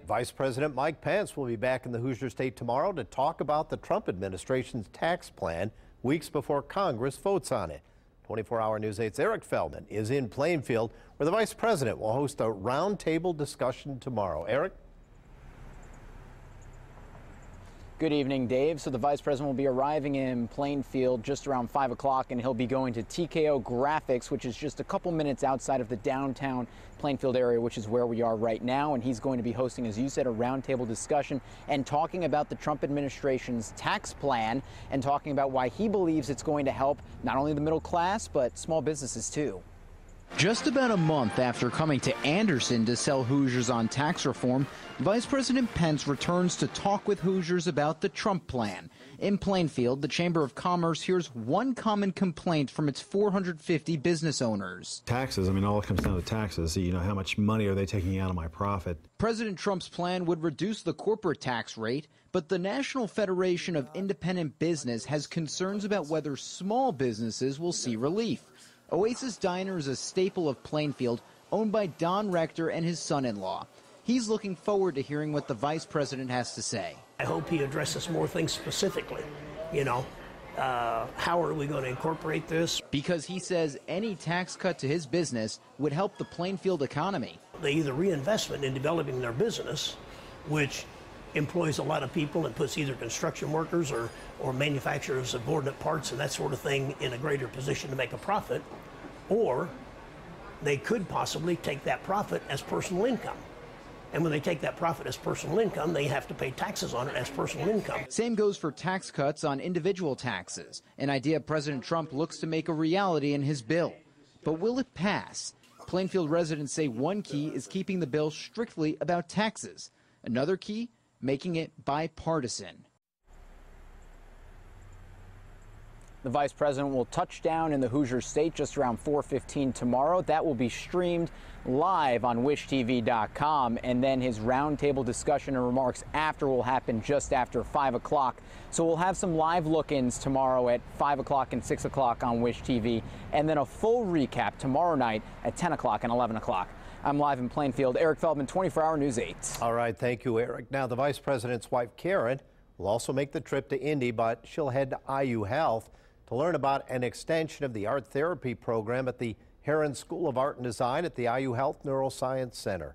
Vice President Mike Pence will be back in the Hoosier State tomorrow to talk about the Trump administration's tax plan weeks before Congress votes on it. 24-hour News 8's Eric Feldman is in Plainfield, where the Vice President will host a roundtable discussion tomorrow. Eric? Good evening, Dave. So the Vice President will be arriving in Plainfield just around 5 o'clock, and he'll be going to TKO Graphics, which is just a couple minutes outside of the downtown Plainfield area, which is where we are right now. And he's going to be hosting, as you said, a roundtable discussion and talking about the Trump administration's tax plan and talking about why he believes it's going to help not only the middle class, but small businesses too. Just about a month after coming to Anderson to sell Hoosiers on tax reform, Vice President Pence returns to talk with Hoosiers about the Trump plan. In Plainfield, the Chamber of Commerce hears one common complaint from its 450 business owners. Taxes, I mean, all it comes down to taxes. You know, how much money are they taking out of my profit? President Trump's plan would reduce the corporate tax rate, but the National Federation of Independent Business has concerns about whether small businesses will see relief. Oasis Diner is a staple of Plainfield, owned by Don Rector and his son-in-law. He's looking forward to hearing what the Vice President has to say. I hope he addresses more things specifically. You know, how are we going to incorporate this? Because he says any tax cut to his business would help the Plainfield economy. They either reinvestment in developing their business, which employs a lot of people and puts either construction workers or manufacturers of subordinate parts and that sort of thing in a greater position to make a profit, or they could possibly take that profit as personal income. And when they take that profit as personal income, they have to pay taxes on it as personal income. Same goes for tax cuts on individual taxes, an idea President Trump looks to make a reality in his bill. But will it pass? Plainfield residents say one key is keeping the bill strictly about taxes. Another key, making it bipartisan. The Vice President will touch down in the Hoosier State just around 4:15 tomorrow. That will be streamed live on wishtv.com, and then his roundtable discussion and remarks after will happen just after 5 o'clock. So we'll have some live look-ins tomorrow at 5 o'clock and 6 o'clock on Wish TV, and then a full recap tomorrow night at 10 o'clock and 11 o'clock. I'm live in Plainfield. Eric Feldman, 24-hour News 8. All right, thank you, Eric. Now, the Vice President's wife, Karen, will also make the trip to Indy, but she'll head to IU Health to learn about an extension of the art therapy program at the Herron School of Art and Design at the IU Health Neuroscience Center.